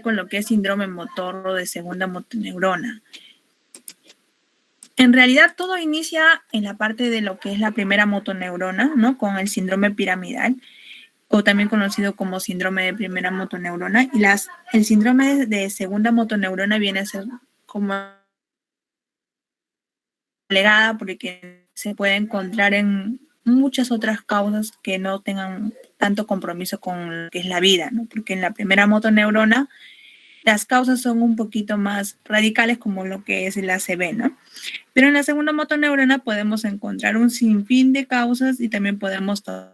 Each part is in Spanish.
con lo que es síndrome motor de segunda motoneurona. En realidad todo inicia en la parte de lo que es la primera motoneurona, ¿no? Con el síndrome piramidal, o también conocido como síndrome de primera motoneurona. Y el síndrome de segunda motoneurona viene a ser como legada porque se puede encontrar en muchas otras causas que no tengan tanto compromiso con lo que es la vida, ¿no? Porque en la primera motoneurona las causas son un poquito más radicales como lo que es el ACV, ¿no? Pero en la segunda motoneurona podemos encontrar un sinfín de causas y también podemos un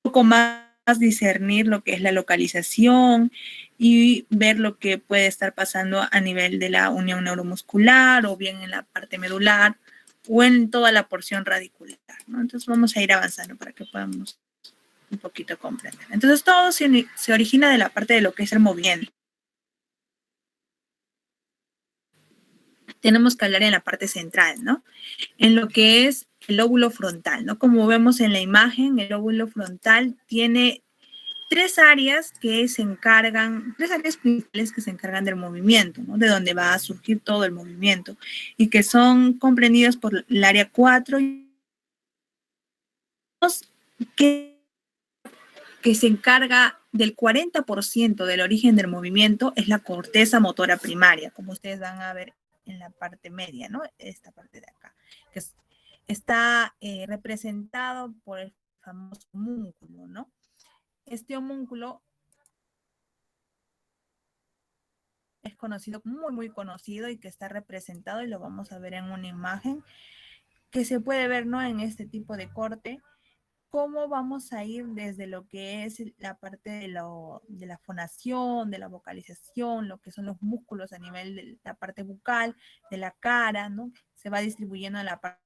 poco más discernir lo que es la localización y ver lo que puede estar pasando a nivel de la unión neuromuscular o bien en la parte medular o en toda la porción radicular, ¿no? Entonces vamos a ir avanzando para que podamos un poquito comprender. Entonces todo se origina de la parte de lo que es el movimiento. Tenemos que hablar en la parte central, ¿no? En lo que es el lóbulo frontal, ¿no? Como vemos en la imagen, el lóbulo frontal tiene tres áreas principales que se encargan del movimiento, ¿no? De donde va a surgir todo el movimiento y que son comprendidas por el área 4 que se encarga del 40% del origen del movimiento es la corteza motora primaria, como ustedes van a ver en la parte media, ¿no? Esta parte de acá, que está representado por el famoso homúnculo, ¿no? Este homúnculo es conocido, muy conocido y que está representado y lo vamos a ver en una imagen que se puede ver, ¿no? En este tipo de corte, cómo vamos a ir desde lo que es la parte de la fonación, de la vocalización, lo que son los músculos a nivel de la parte bucal, de la cara, ¿no? Se va distribuyendo a la parte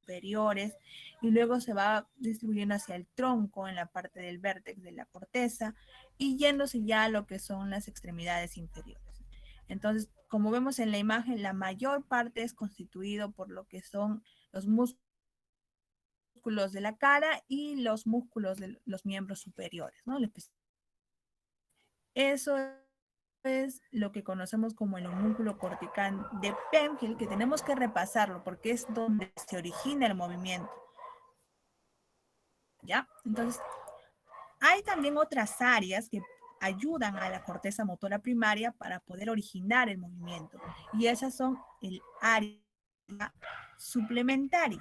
superiores y luego se va distribuyendo hacia el tronco en la parte del vértex de la corteza y yéndose ya a lo que son las extremidades inferiores. Entonces, como vemos en la imagen, la mayor parte es constituido por lo que son los músculos de la cara y los músculos de los miembros superiores, ¿no? Eso es lo que conocemos como el homúnculo cortical de Penfield, que tenemos que repasarlo porque es donde se origina el movimiento. ¿Ya? Entonces, hay también otras áreas que ayudan a la corteza motora primaria para poder originar el movimiento. Y esas son el área suplementaria.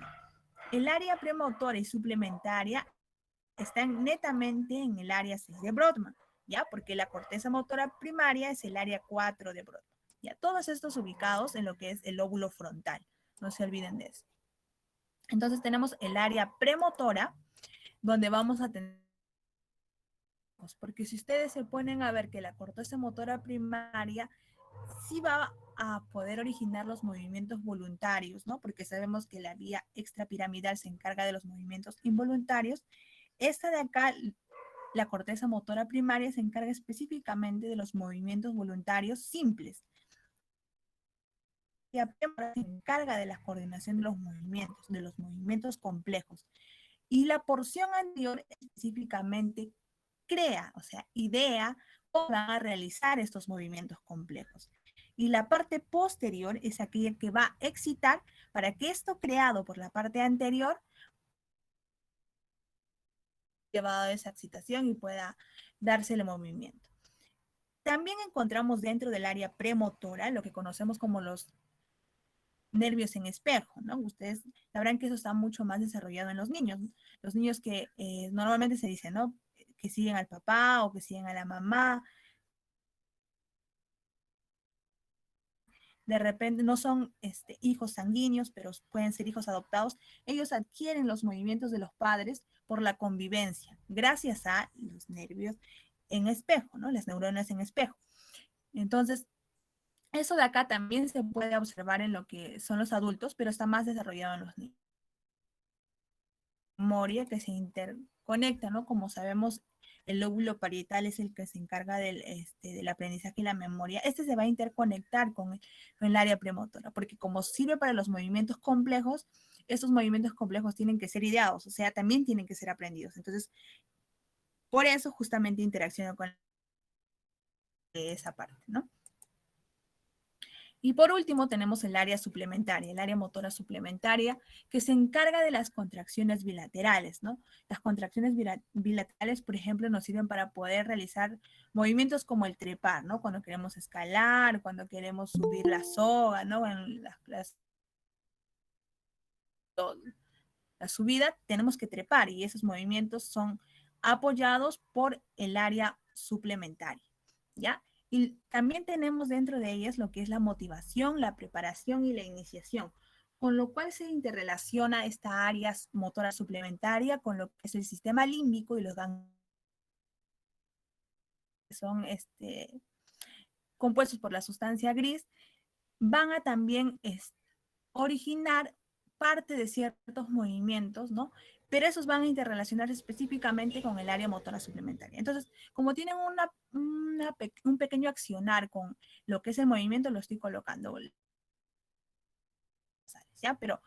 El área premotora y suplementaria están netamente en el área 6 de Brodmann, ¿ya? Porque la corteza motora primaria es el área 4 de Brodmann. Ya, todos estos ubicados en lo que es el lóbulo frontal. No se olviden de eso. Entonces tenemos el área premotora, donde vamos a tener, porque si ustedes se ponen a ver que la corteza motora primaria sí va a poder originar los movimientos voluntarios, ¿no? Porque sabemos que la vía extrapiramidal se encarga de los movimientos involuntarios. Esta de acá, la corteza motora primaria, se encarga específicamente de los movimientos voluntarios simples. Y se encarga de la coordinación de los movimientos complejos. Y la porción anterior específicamente crea, o sea, idea cómo van a realizar estos movimientos complejos. Y la parte posterior es aquella que va a excitar para que esto creado por la parte anterior llevado a esa excitación y pueda darse el movimiento. También encontramos dentro del área premotora lo que conocemos como los nervios en espejo, ¿no? Ustedes sabrán que eso está mucho más desarrollado en los niños. Los niños que normalmente se dice, ¿no? Que siguen al papá o que siguen a la mamá. De repente no son hijos sanguíneos, pero pueden ser hijos adoptados. Ellos adquieren los movimientos de los padres por la convivencia, gracias a los nervios en espejo, ¿no? Las neuronas en espejo. Entonces, eso de acá también se puede observar en lo que son los adultos, pero está más desarrollado en los niños. Memoria que se interconecta, ¿no? Como sabemos, el lóbulo parietal es el que se encarga del aprendizaje y la memoria. Este se va a interconectar con el área premotora, porque como sirve para los movimientos complejos, estos movimientos complejos tienen que ser ideados, o sea, también tienen que ser aprendidos. Entonces, Por eso justamente interacciona con esa parte, ¿no? Y por último tenemos el área suplementaria, el área motora suplementaria, que se encarga de las contracciones bilaterales, ¿no? Las contracciones bilaterales, por ejemplo, nos sirven para poder realizar movimientos como el trepar, ¿no? Cuando queremos escalar, cuando queremos subir la soga, ¿no? En la subida tenemos que trepar y esos movimientos son apoyados por el área suplementaria, ¿ya? Y también tenemos dentro de ellas lo que es la motivación, la preparación y la iniciación, con lo cual se interrelaciona esta área motora suplementaria con lo que es el sistema límbico y los ganglios que son compuestos por la sustancia gris, van a también originar parte de ciertos movimientos, ¿no? Pero esos van a interrelacionar específicamente con el área motora suplementaria. Entonces, como tienen un pequeño accionar con lo que es el movimiento, lo estoy colocando, ¿ya? Pero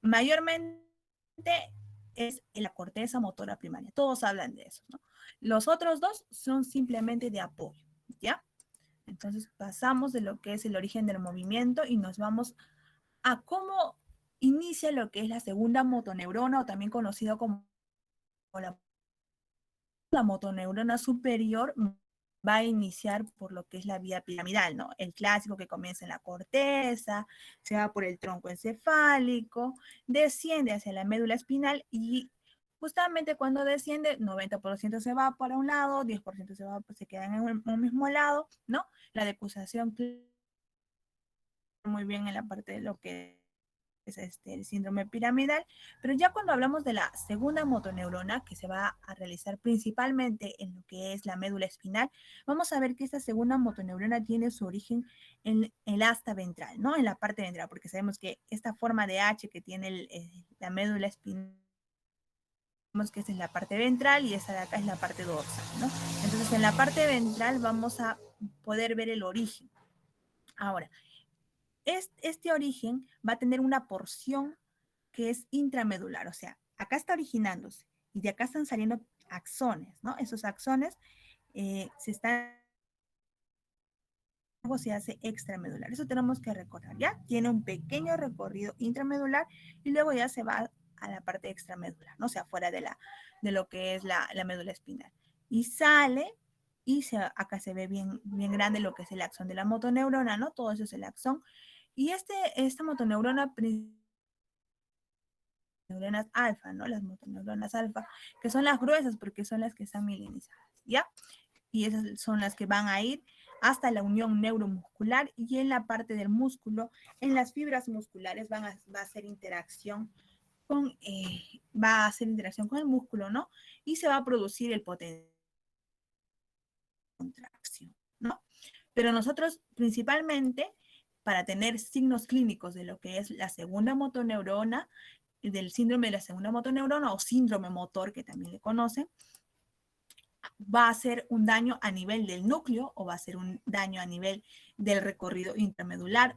mayormente es la corteza motora primaria. Todos hablan de eso, ¿no? Los otros dos son simplemente de apoyo, ¿ya? Entonces pasamos de lo que es el origen del movimiento y nos vamos a cómo inicia lo que es la segunda motoneurona o también conocido como la motoneurona superior va a iniciar por lo que es la vía piramidal, ¿no? El clásico que comienza en la corteza, se va por el tronco encefálico, desciende hacia la médula espinal y justamente cuando desciende, 90% se va para un lado, 10% se queda en un mismo lado, ¿no? La decusación muy bien en la parte de lo que es el síndrome piramidal, pero ya cuando hablamos de la segunda motoneurona, que se va a realizar principalmente en lo que es la médula espinal, vamos a ver que esta segunda motoneurona tiene su origen en el asta ventral, ¿no? En la parte ventral, porque sabemos que esta forma de H que tiene la médula espinal, vemos que esta es la parte ventral y esta de acá es la parte dorsal, ¿no? Entonces, en la parte ventral vamos a poder ver el origen. Ahora, este origen va a tener una porción que es intramedular, o sea, acá está originándose y de acá están saliendo axones, ¿no? Esos axones se hace extramedular. Eso tenemos que recordar, ¿ya? Tiene un pequeño recorrido intramedular y luego ya se va a la parte extramedular, ¿no? O sea, fuera de lo que es la médula espinal. Y sale y acá se ve bien grande lo que es el axón de la motoneurona, ¿no? Todo eso es el axón. Y esta motoneurona neuronas alfa, ¿no? Las motoneuronas alfa, que son las gruesas porque son las que están mielinizadas, ¿ya? Y esas son las que van a ir hasta la unión neuromuscular y en la parte del músculo, en las fibras musculares va a hacer interacción va a hacer interacción con el músculo, ¿no? Y se va a producir el potencial de contracción, ¿no? Pero nosotros principalmente para tener signos clínicos de lo que es la segunda motoneurona, del síndrome de la segunda motoneurona o síndrome motor, que también le conocen, va a ser un daño a nivel del núcleo o va a ser un daño a nivel del recorrido intramedular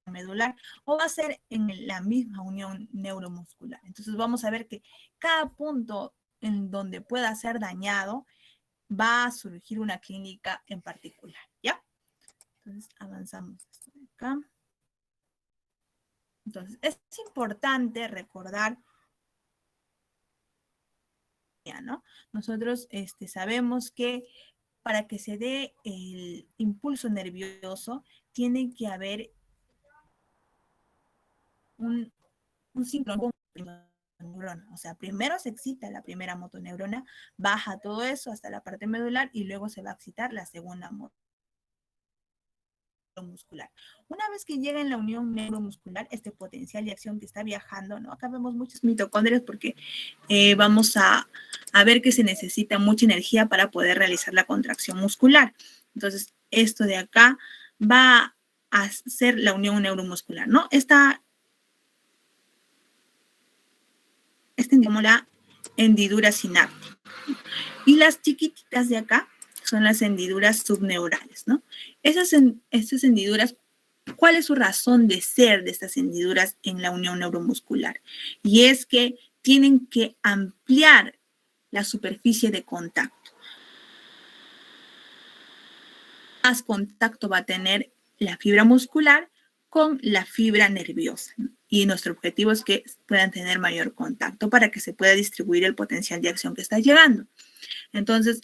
medular o va a ser en la misma unión neuromuscular. Entonces vamos a ver que cada punto en donde pueda ser dañado va a surgir una clínica en particular, ¿ya? Entonces avanzamos hasta acá. Entonces es importante recordar, ¿no? Nosotros sabemos que para que se dé el impulso nervioso tiene que haber un síncrono neurona. O sea, primero se excita la primera motoneurona, baja todo eso hasta la parte medular y luego se va a excitar la segunda muscular. Una vez que llega en la unión neuromuscular, este potencial de acción que está viajando, ¿no? Acá vemos muchos mitocondrias porque vamos a ver que se necesita mucha energía para poder realizar la contracción muscular. Entonces, esto de acá va a ser la unión neuromuscular, ¿no? Esta como la hendidura sináptica. Y las chiquititas de acá son las hendiduras subneurales, ¿no? Estas hendiduras, ¿cuál es su razón de ser de estas hendiduras en la unión neuromuscular? Y es que tienen que ampliar la superficie de contacto. Más contacto va a tener la fibra muscular con la fibra nerviosa, ¿no? Y nuestro objetivo es que puedan tener mayor contacto para que se pueda distribuir el potencial de acción que está llegando. Entonces,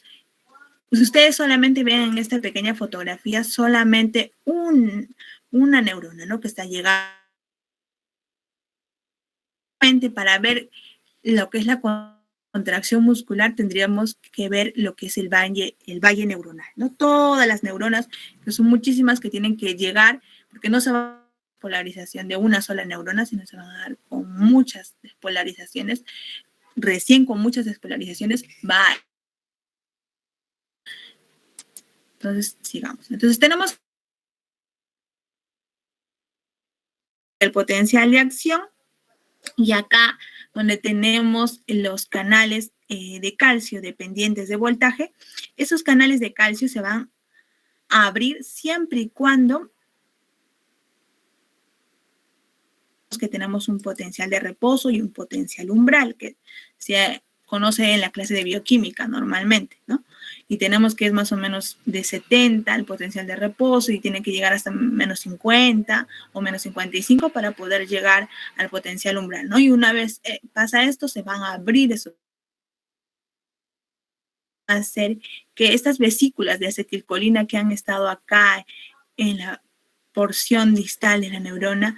pues ustedes solamente ven en esta pequeña fotografía solamente una neurona, ¿no? Que está llegando. Para ver lo que es la contracción muscular, tendríamos que ver lo que es el valle neuronal, ¿no? Todas las neuronas, que son muchísimas, que tienen que llegar, porque no se va a dar polarización de una sola neurona, sino se van a dar con muchas despolarizaciones. Recién con muchas despolarizaciones va a... Entonces, sigamos. Entonces, tenemos el potencial de acción, y acá donde tenemos los canales de calcio dependientes de voltaje, esos canales de calcio se van a abrir siempre y cuando que tenemos un potencial de reposo y un potencial umbral, que se conoce en la clase de bioquímica normalmente, ¿no? Y tenemos que es más o menos de 70 el potencial de reposo y tiene que llegar hasta menos 50 o menos 55 para poder llegar al potencial umbral, ¿no? Y una vez pasa esto, se van a abrir esos, hacer que estas vesículas de acetilcolina que han estado acá en la porción distal de la neurona,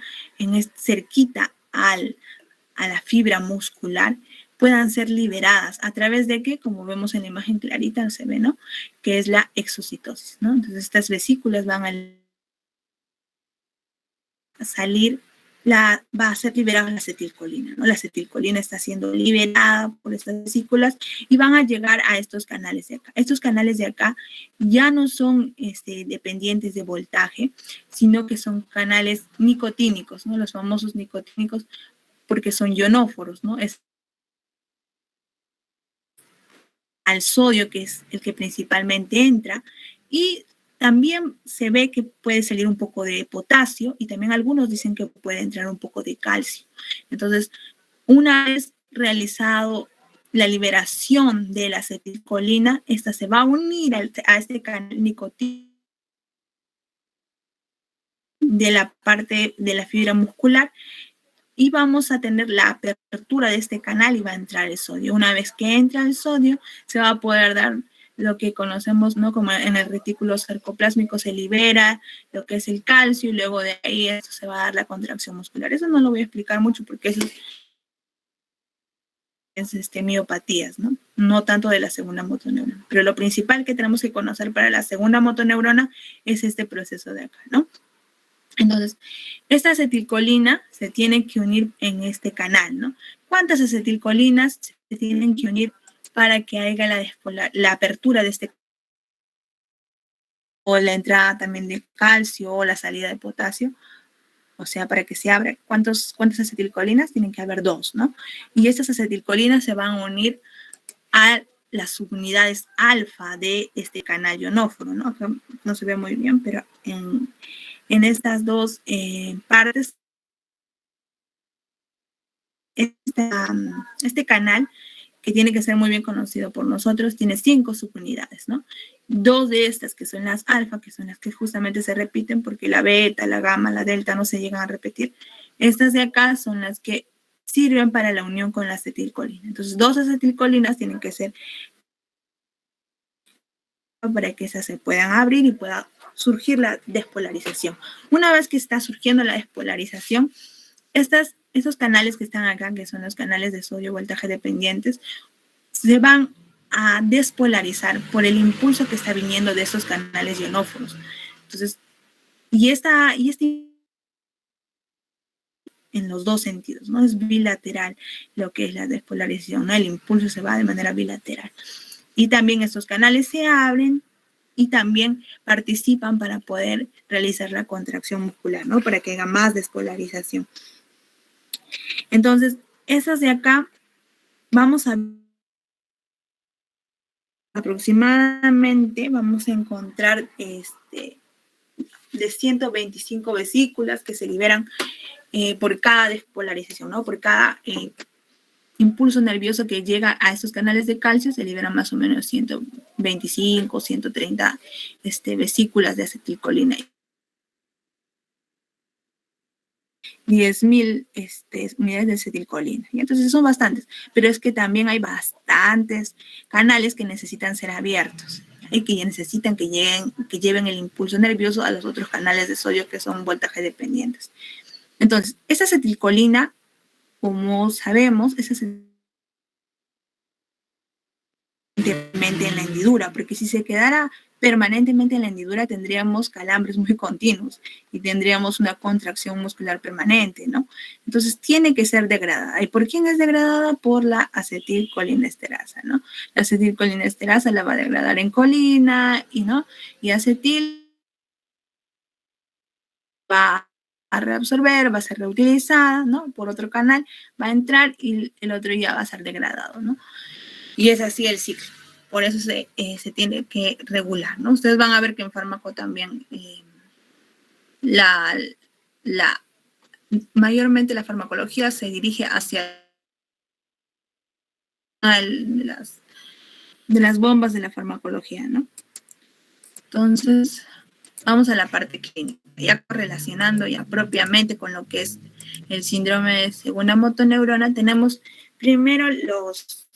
cerquita a la fibra muscular, puedan ser liberadas a través de que, como vemos en la imagen clarita, se ve, ¿no? Que es la exocitosis, ¿no? Entonces estas vesículas van a salir, va a ser liberada la acetilcolina, ¿no? La acetilcolina está siendo liberada por estas vesículas y van a llegar a estos canales de acá. Estos canales de acá ya no son dependientes de voltaje, sino que son canales nicotínicos, ¿no? Los famosos nicotínicos, porque son ionóforos, ¿no? Es al sodio, que es el que principalmente entra, y también se ve que puede salir un poco de potasio y también algunos dicen que puede entrar un poco de calcio. Entonces, una vez realizado la liberación de la acetilcolina, esta se va a unir a este canal nicotínico de la parte de la fibra muscular y vamos a tener la apertura de este canal y va a entrar el sodio. Una vez que entra el sodio, se va a poder dar lo que conocemos, ¿no? Como en el retículo sarcoplásmico se libera lo que es el calcio y luego de ahí esto se va a dar la contracción muscular. Eso no lo voy a explicar mucho porque eso es miopatías, ¿no? No tanto de la segunda motoneurona. Pero lo principal que tenemos que conocer para la segunda motoneurona es este proceso de acá, ¿no? Entonces, esta acetilcolina se tiene que unir en este canal, ¿no? ¿Cuántas acetilcolinas se tienen que unir para que haya la apertura de este, o la entrada también de calcio o la salida de potasio? O sea, para que se abra, ¿cuántas acetilcolinas? Tienen que haber 2, ¿no? Y estas acetilcolinas se van a unir a las subunidades alfa de este canal ionóforo, ¿no? Acá no se ve muy bien, pero en estas dos partes, este canal, que tiene que ser muy bien conocido por nosotros, tiene 5 subunidades, ¿no? 2 de estas que son las alfa, que son las que justamente se repiten porque la beta, la gamma, la delta no se llegan a repetir. Estas de acá son las que sirven para la unión con la acetilcolina. Entonces, 2 acetilcolinas tienen que ser para que esas se puedan abrir y pueda surgir la despolarización. Una vez que está surgiendo la despolarización, esos canales que están acá, que son los canales de sodio voltaje dependientes, se van a despolarizar por el impulso que está viniendo de esos canales ionóforos. Entonces, en los dos sentidos, ¿no? Es bilateral lo que es la despolarización, ¿no? El impulso se va de manera bilateral. Y también estos canales se abren y también participan para poder realizar la contracción muscular, ¿no? Para que haya más despolarización. Entonces, esas de acá, vamos a aproximadamente, vamos a encontrar de 125 vesículas que se liberan por cada despolarización, ¿no? Por cada impulso nervioso que llega a estos canales de calcio, se liberan más o menos 125, 130 vesículas de acetilcolina. 10.000 unidades de acetilcolina. Y entonces son bastantes, pero es que también hay bastantes canales que necesitan ser abiertos y que necesitan que lleven el impulso nervioso a los otros canales de sodio que son voltaje dependientes. Entonces, esa acetilcolina, como sabemos, esa permanentemente en la hendidura, porque si se quedara permanentemente en la hendidura tendríamos calambres muy continuos y tendríamos una contracción muscular permanente, ¿no? Entonces tiene que ser degradada. ¿Y por quién es degradada? Por la acetilcolinesterasa, ¿no? La acetilcolinesterasa la va a degradar en colina y acetil va a reabsorber, va a ser reutilizada, ¿no? Por otro canal va a entrar y el otro ya va a ser degradado, ¿no? Y es así el ciclo. Por eso se tiene que regular, ¿no? Ustedes van a ver que en fármaco también mayormente la farmacología se dirige hacia de las bombas de la farmacología, ¿no? Entonces, vamos a la parte clínica, ya relacionando ya propiamente con lo que es el síndrome de segunda motoneurona. Tenemos primero los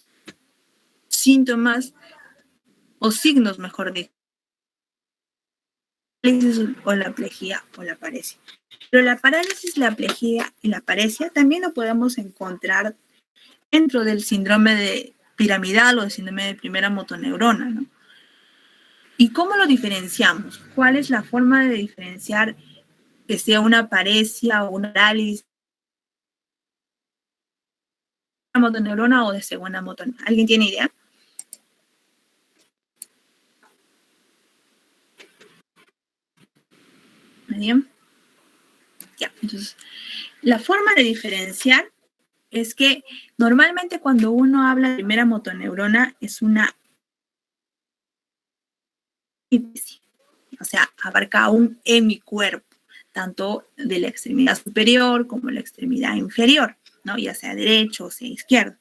síntomas o signos, mejor dicho, o la aplejía o la paresia. Pero la parálisis, la aplejía y la paresia también lo podemos encontrar dentro del síndrome de piramidal o del síndrome de primera motoneurona, ¿no? ¿Y cómo lo diferenciamos? ¿Cuál es la forma de diferenciar que sea una paresia o una parálisis de motoneurona o de segunda motoneurona? ¿Alguien tiene idea? ¿Bien? Ya, entonces, la forma de diferenciar es que normalmente cuando uno habla de primera motoneurona es una o sea, abarca aún hemicuerpo, tanto de la extremidad superior como la extremidad inferior, ¿no? Ya sea derecho o sea izquierdo.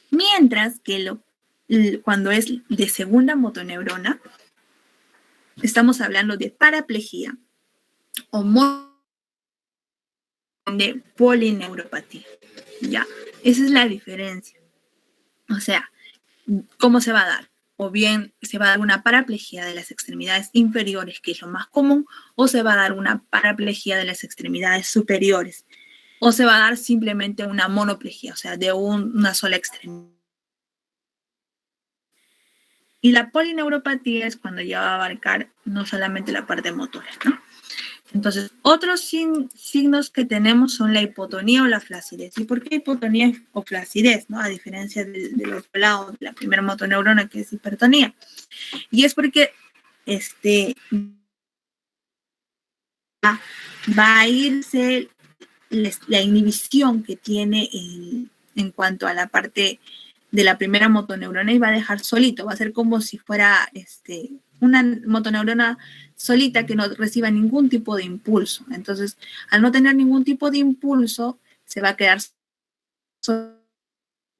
Mientras que cuando es de segunda motoneurona, estamos hablando de paraplejía o de polineuropatía, ¿ya? Esa es la diferencia. O sea, ¿cómo se va a dar? O bien se va a dar una paraplejía de las extremidades inferiores, que es lo más común, o se va a dar una paraplejía de las extremidades superiores, o se va a dar simplemente una monoplejía, o sea, de una sola extremidad. Y la polineuropatía es cuando ya va a abarcar no solamente la parte motora, ¿no? Entonces, otros signos que tenemos son la hipotonía o la flacidez. ¿Y por qué hipotonía o flacidez, no? A diferencia del otro lado, de la primera motoneurona, que es hipertonía. Y es porque va a irse la inhibición que tiene en cuanto a la parte de la primera motoneurona y va a dejar solito, va a ser como si fuera una motoneurona solita que no reciba ningún tipo de impulso. Entonces, al no tener ningún tipo de impulso, se va a quedar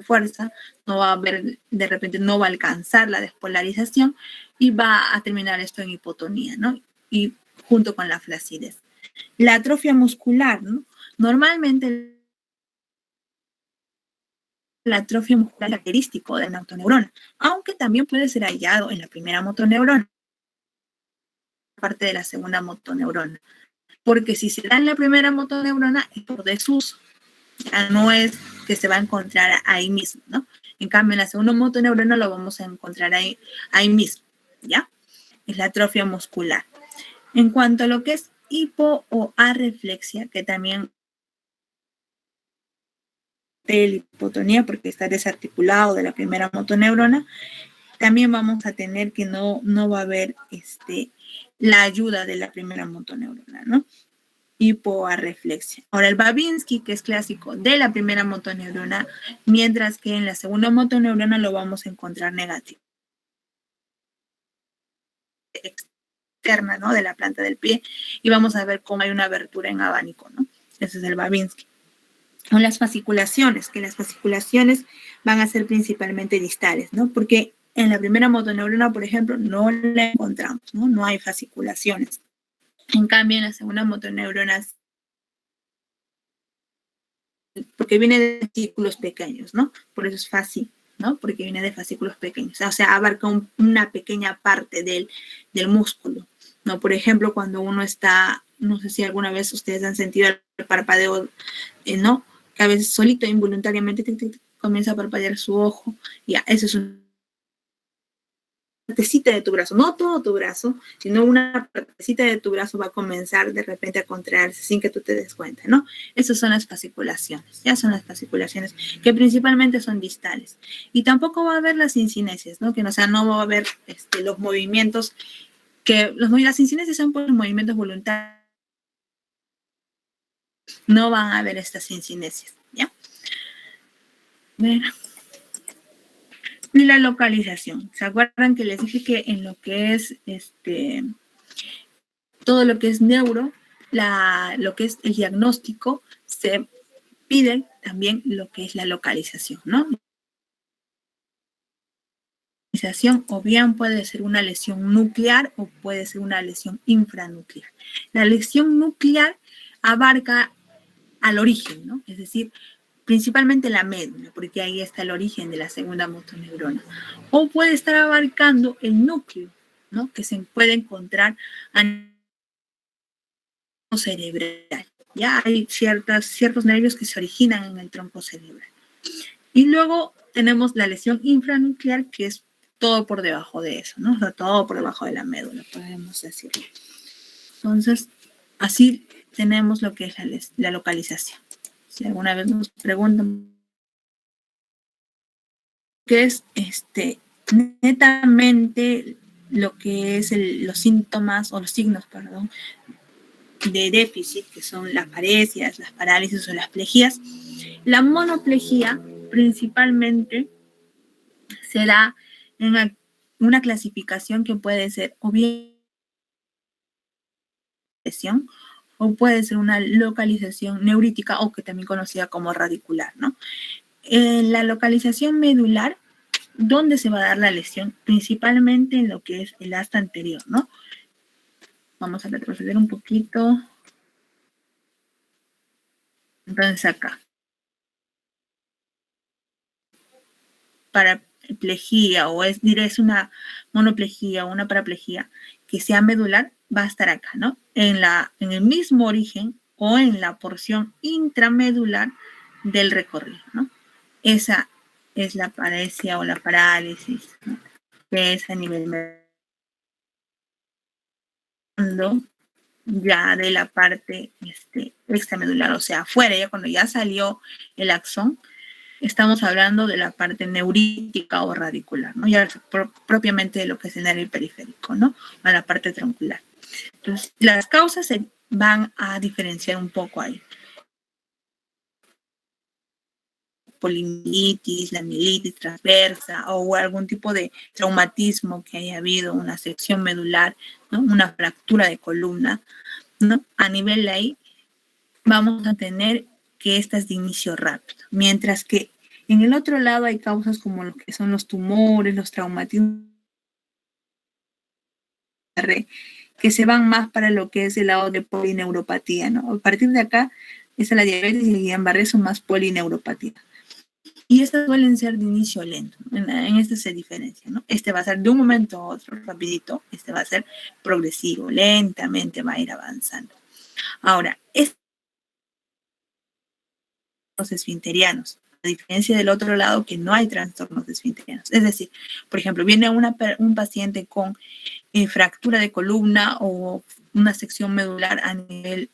fuerza, no va a haber, de repente no va a alcanzar la despolarización y va a terminar esto en hipotonía, ¿no? Y junto con la flacidez. La atrofia muscular, ¿no? Normalmente la atrofia muscular es característico de la motoneurona, aunque también puede ser hallado en la primera motoneurona, parte de la segunda motoneurona. Porque si se da en la primera motoneurona es por desuso, ya no es que se va a encontrar ahí mismo, ¿no? En cambio, en la segunda motoneurona lo vamos a encontrar ahí mismo, ¿ya? Es la atrofia muscular. En cuanto a lo que es hipo o arreflexia, que también de la hipotonía porque está desarticulado de la primera motoneurona, también vamos a tener que no va a haber la ayuda de la primera motoneurona, ¿no? Hipoarreflexia. Ahora el Babinski, que es clásico de la primera motoneurona, mientras que en la segunda motoneurona lo vamos a encontrar negativo. Externa, ¿no? De la planta del pie y vamos a ver cómo hay una abertura en abanico, ¿no? Ese es el Babinski. O las fasciculaciones, que las fasciculaciones van a ser principalmente distales, ¿no? Porque en la primera motoneurona, por ejemplo, no la encontramos, ¿no? No hay fasciculaciones. En cambio, en la segunda motoneurona, porque viene de fascículos pequeños, ¿no? Por eso es fácil, ¿no? Porque viene de fascículos pequeños. O sea, abarca una pequeña parte del músculo, ¿no? Por ejemplo, cuando uno está, no sé si alguna vez ustedes han sentido el parpadeo, ¿no? Que a veces solito, involuntariamente, comienza a parpadear su ojo. Ya, eso es un partecita de tu brazo, no todo tu brazo, sino una partecita de tu brazo va a comenzar de repente a contraerse sin que tú te des cuenta, ¿no? Esas son las fasciculaciones, ya son las fasciculaciones que principalmente son distales. Y tampoco va a haber las incinesias, ¿no? Que o sea, no va a haber los movimientos, las incinesias son por movimientos voluntarios, no van a haber estas incinesias, ¿ya? Bueno. Y la localización. ¿Se acuerdan que les dije que en lo que es todo lo que es neuro, lo que es el diagnóstico, se pide también lo que es la localización, ¿no? O bien puede ser una lesión nuclear o puede ser una lesión infranuclear. La lesión nuclear abarca al origen, ¿no? Es decir, principalmente la médula, porque ahí está el origen de la segunda motoneurona. O puede estar abarcando el núcleo, ¿no? Que se puede encontrar a nivel cerebral. Ya hay ciertos nervios que se originan en el tronco cerebral. Y luego tenemos la lesión infranuclear, que es todo por debajo de eso, ¿no? O sea, todo por debajo de la médula, podemos decirlo. Entonces, así tenemos lo que es la localización. Si alguna vez nos preguntan qué es netamente lo que es los síntomas o los signos, perdón, de déficit, que son las paresias, las parálisis o las plejías. La monoplejía principalmente se da en una clasificación que puede ser o bien lesión o puede ser una localización neurítica o que también conocida como radicular, ¿no? En la localización medular, ¿dónde se va a dar la lesión? Principalmente en lo que es el asta anterior, ¿no? Vamos a retroceder un poquito. Entonces acá. Paraplejía o es una monoplejía o una paraplejía que sea medular, va a estar acá, ¿no? En el mismo origen o en la porción intramedular del recorrido, ¿no? Esa es la paresia o la parálisis, ¿no? Que es a nivel ya de la parte extramedular, o sea, afuera, ya cuando ya salió el axón, estamos hablando de la parte neurítica o radicular, ¿no? Ya propiamente de lo que es el nervio periférico, ¿no? A la parte troncular. Entonces, las causas se van a diferenciar un poco ahí. Polimielitis, la mielitis transversa o algún tipo de traumatismo que haya habido, una sección medular, ¿no? Una fractura de columna, ¿no? A nivel de ahí vamos a tener que esta es de inicio rápido, mientras que en el otro lado hay causas como lo que son los tumores, los traumatismos, que se van más para lo que es el lado de polineuropatía, ¿no? A partir de acá, esta la diabetes y el Guillain-Barré son más polineuropatía. Y estas suelen ser de inicio lento, ¿no? En este se diferencia, ¿no? Este va a ser de un momento a otro, rapidito, este va a ser progresivo, lentamente va a ir avanzando. Ahora, los esfinterianos, a diferencia del otro lado que no hay trastornos esfinterianos. Es decir, por ejemplo, viene un paciente con fractura de columna o una sección medular a nivel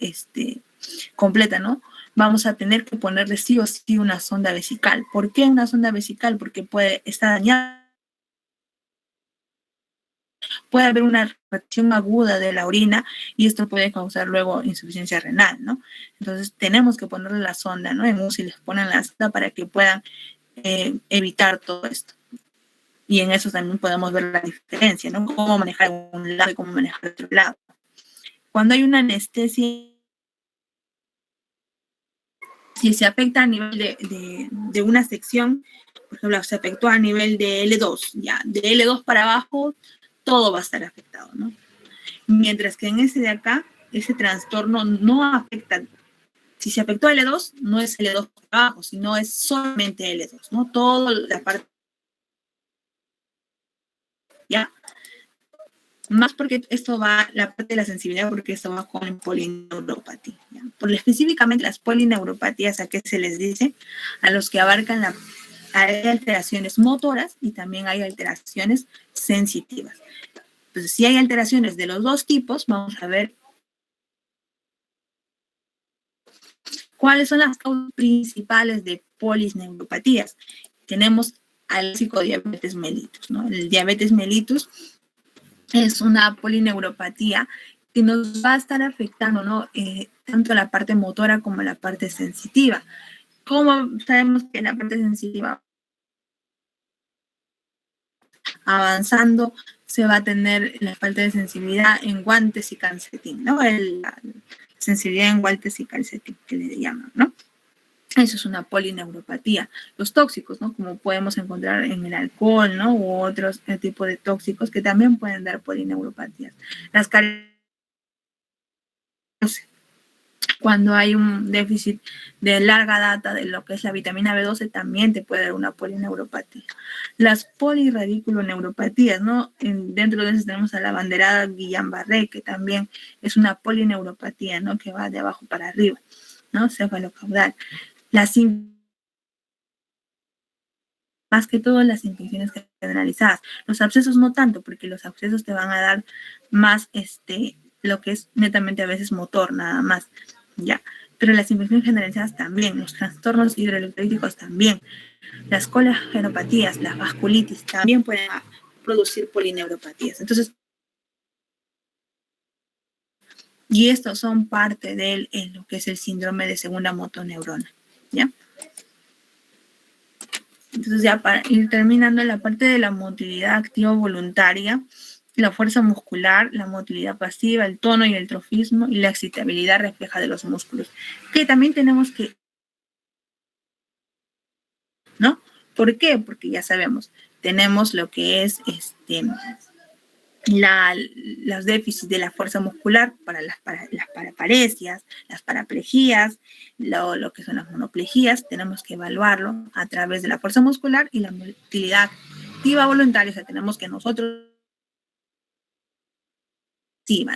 completa, ¿no? Vamos a tener que ponerle sí o sí una sonda vesical. ¿Por qué una sonda vesical? Porque puede estar dañada. Puede haber una reacción aguda de la orina y esto puede causar luego insuficiencia renal, ¿no? Entonces tenemos que ponerle la sonda, ¿no? En UCI les ponen la sonda para que puedan evitar todo esto. Y en eso también podemos ver la diferencia, ¿no? Cómo manejar un lado y cómo manejar otro lado. Cuando hay una anestesia Si se afecta a nivel de una sección, por ejemplo, se afectó a nivel de L2, ya, de L2 para abajo, todo va a estar afectado, ¿no? Mientras que en ese de acá, ese trastorno no afecta. Si se afectó a L2, no es L2 para abajo, sino es solamente L2, ¿no? Toda la parte, ¿ya? Más porque esto va, la parte de la sensibilidad, porque esto va con polineuropatía, ¿ya? Por específicamente las polineuropatías, ¿a qué se les dice? A los que abarcan hay alteraciones motoras y también hay alteraciones sensitivas. Entonces, si hay alteraciones de los dos tipos, vamos a ver cuáles son las causas principales de polineuropatías. Tenemos al clásico diabetes mellitus, ¿no? El diabetes mellitus es una polineuropatía que nos va a estar afectando, ¿no? Tanto la parte motora como la parte sensitiva. ¿Cómo sabemos que la parte sensitiva avanzando se va a tener la falta de sensibilidad en guantes y calcetín, ¿no? La sensibilidad en guantes y calcetín, que le llaman, ¿no? Eso es una polineuropatía. Los tóxicos, ¿no? Como podemos encontrar en el alcohol, ¿no? U otros tipos de tóxicos que también pueden dar polineuropatías. Las cuando hay un déficit de larga data de lo que es la vitamina B12, también te puede dar una polineuropatía. Las polirradiculoneuropatías, ¿no? Dentro de eso tenemos a la banderada Guillain-Barré, que también es una polineuropatía, ¿no? Que va de abajo para arriba, ¿no? Cefalocaudal. Más que todo las infecciones generalizadas. Los abscesos no tanto, porque los abscesos te van a dar más lo que es netamente a veces motor, nada más, ¿ya? Pero las infecciones generalizadas también, los trastornos hidroelectrolíticos también, las coagenopatías, las vasculitis también pueden producir polineuropatías. Entonces, y estos son parte de lo que es el síndrome de segunda motoneurona, ¿ya? Entonces, ya para ir terminando la parte de la motilidad activa voluntaria, la fuerza muscular, la motilidad pasiva, el tono y el trofismo y la excitabilidad refleja de los músculos, que también tenemos que, ¿no? ¿Por qué? Porque ya sabemos, tenemos lo que es los déficits de la fuerza muscular para las paraparesias, las paraplejías, lo que son las monoplejías, tenemos que evaluarlo a través de la fuerza muscular y la motilidad activa voluntaria, o sea, tenemos que nosotros,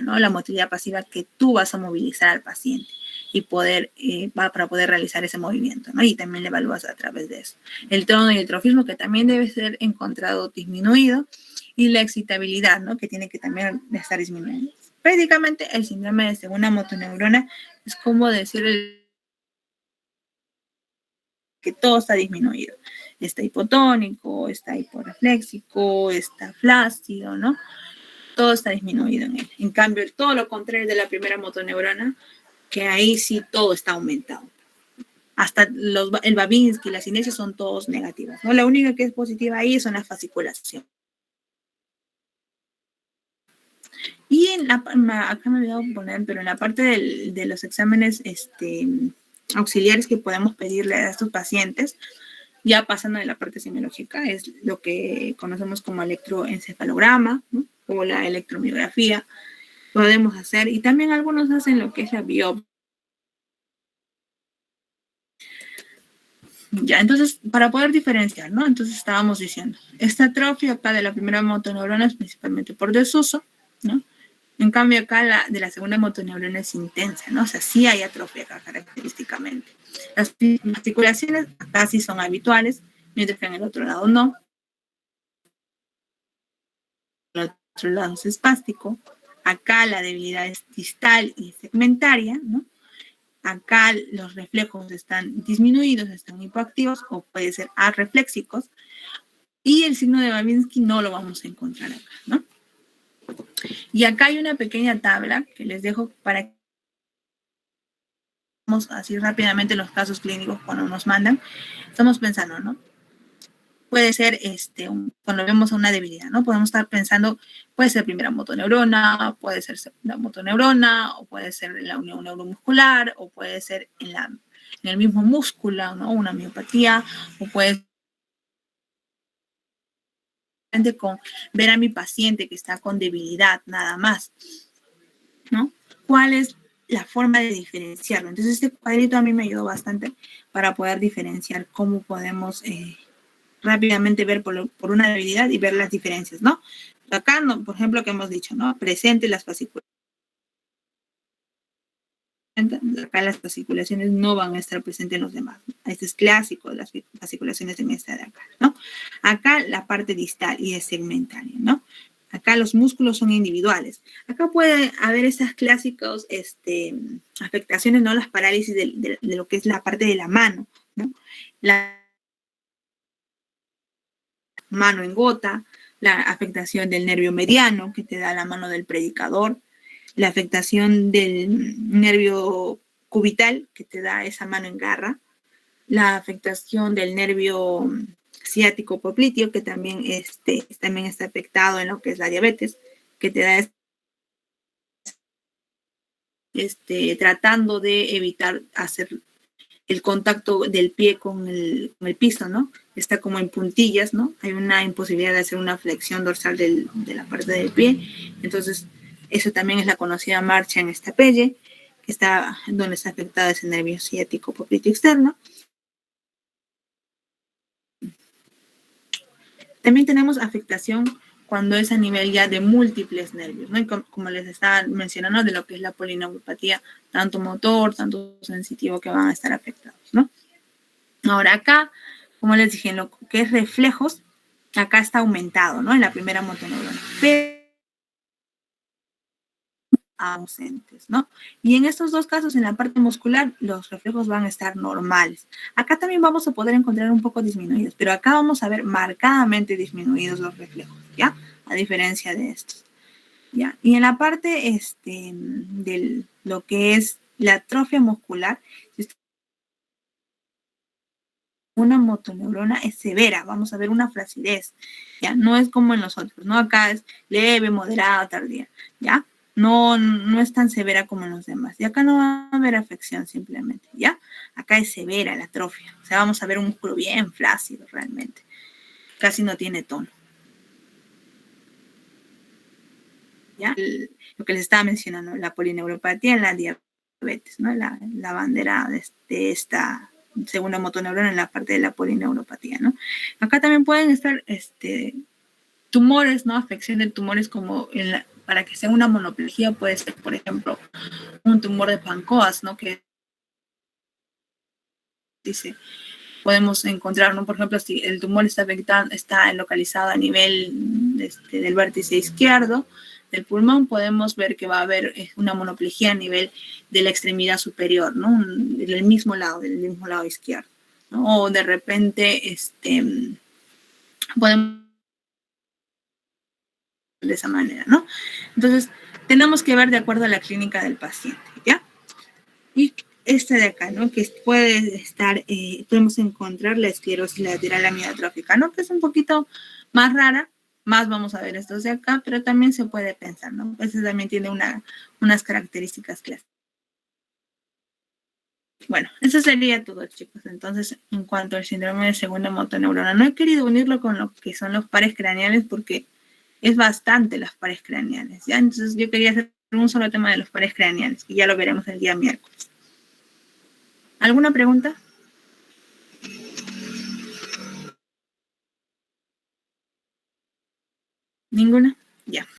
¿no? La motilidad pasiva que tú vas a movilizar al paciente y para poder realizar ese movimiento, ¿no? Y también le evalúas a través de eso. El tono y el trofismo, que también debe ser encontrado disminuido, y la excitabilidad, ¿no? Que tiene que también estar disminuyendo. Prácticamente el síndrome de segunda motoneurona es como decir que todo está disminuido. Está hipotónico, está hiporefléxico, está flácido, ¿no? Todo está disminuido en él. En cambio, todo lo contrario de la primera motoneurona, que ahí sí todo está aumentado. Hasta el Babinski y la sinesia son todos negativos, ¿no? La única que es positiva ahí son las fasciculaciones. Y acá me he olvidado poner, pero en la parte de los exámenes auxiliares que podemos pedirle a estos pacientes, ya pasando de la parte semiológica, es lo que conocemos como electroencefalograma, ¿no? O la electromiografía, podemos hacer, y también algunos hacen lo que es la biopsia. Ya, entonces, para poder diferenciar, ¿no? Entonces estábamos diciendo, esta atrofia acá de la primera motoneurona es principalmente por desuso, ¿no? En cambio, acá de la segunda motoneurona es intensa, ¿no? O sea, sí hay atrofia acá característicamente. Las articulaciones acá sí son habituales, mientras que en el otro lado no. El otro lado es espástico. Acá la debilidad es distal y segmentaria, ¿no? Acá los reflejos están disminuidos, están hipoactivos o puede ser arrefléxicos. Y el signo de Babinski no lo vamos a encontrar acá, ¿no? Y acá hay una pequeña tabla que les dejo para que vamos así rápidamente los casos clínicos cuando nos mandan. Estamos pensando, ¿no? Puede ser cuando vemos una debilidad, ¿no? Podemos estar pensando, puede ser primera motoneurona, puede ser segunda motoneurona, o puede ser en la unión neuromuscular, o puede ser en la en el mismo músculo, ¿no? Una miopatía, o puede con ver a mi paciente que está con debilidad, nada más, ¿no? ¿Cuál es la forma de diferenciarlo? Entonces, este cuadrito a mí me ayudó bastante para poder diferenciar cómo podemos rápidamente ver por una debilidad y ver las diferencias, ¿no? Acá, no, por ejemplo, que hemos dicho, ¿no? Presente las fasciculaciones. Acá las fasciculaciones no van a estar presentes en los demás. Este es clásico de las fasciculaciones en esta de acá, ¿no? Acá la parte distal y es segmentaria, ¿no? Acá los músculos son individuales. Acá puede haber esas clásicas afectaciones, ¿no? Las parálisis de lo que es la parte de la mano, ¿no? La mano en gota, la afectación del nervio mediano, que te da la mano del predicador, la afectación del nervio cubital, que te da esa mano en garra, la afectación del nervio ciático popliteo, que también, también está afectado en lo que es la diabetes, que te da tratando de evitar hacer el contacto del pie con el piso, ¿no? Está como en puntillas, ¿no? Hay una imposibilidad de hacer una flexión dorsal de la parte del pie. Entonces, eso también es la conocida marcha en esta pelle, que está donde está afectado ese nervio ciático popliteo externo. También tenemos afectación cuando es a nivel ya de múltiples nervios, ¿no? Y como les estaba mencionando, de lo que es la polineuropatía, tanto motor, tanto sensitivo, que van a estar afectados, ¿no? Ahora acá, como les dije, en lo que es reflejos, acá está aumentado, ¿no? En la primera motoneurona, pero ausentes, ¿no? Y en estos dos casos, en la parte muscular, los reflejos van a estar normales. Acá también vamos a poder encontrar un poco disminuidos, pero acá vamos a ver marcadamente disminuidos los reflejos, ¿ya? A diferencia de estos, ¿ya? Y en la parte de lo que es la atrofia muscular, si una motoneurona es severa, vamos a ver una flacidez, ¿ya? No es como en los otros, ¿no? Acá es leve, moderada, tardía, ¿ya? No es tan severa como en los demás. Y acá no va a haber afección simplemente, ¿ya? Acá es severa la atrofia, o sea, vamos a ver un músculo bien flácido realmente. Casi no tiene tono. ¿Ya? Lo que les estaba mencionando, la polineuropatía en la diabetes, ¿no? La bandera de esta segunda motoneurona en la parte de la polineuropatía, ¿no? Acá también pueden estar tumores, ¿no? Afección de tumores como para que sea una monoplejía puede ser, por ejemplo, un tumor de Pancoas, ¿no? Que dice, podemos encontrar, ¿no? Por ejemplo, si el tumor está localizado a nivel del vértice izquierdo del pulmón, podemos ver que va a haber una monoplejía a nivel de la extremidad superior, ¿no? Del mismo lado izquierdo, ¿no? O de repente, podemos de esa manera, ¿no? Entonces, tenemos que ver de acuerdo a la clínica del paciente, ¿ya? Y esta de acá, ¿no? Que puede estar, podemos encontrar la esclerosis lateral amiotrófica, ¿no? Que es un poquito más rara, más vamos a ver estos de acá, pero también se puede pensar, ¿no? Pues también tiene unas características clásicas. Bueno, eso sería todo, chicos. Entonces, en cuanto al síndrome de segunda motoneurona, no he querido unirlo con lo que son los pares craneales porque es bastante las pares craneales, ¿ya? Entonces, yo quería hacer un solo tema de los pares craneales, y ya lo veremos el día miércoles. ¿Alguna pregunta? ¿Ninguna? Ya.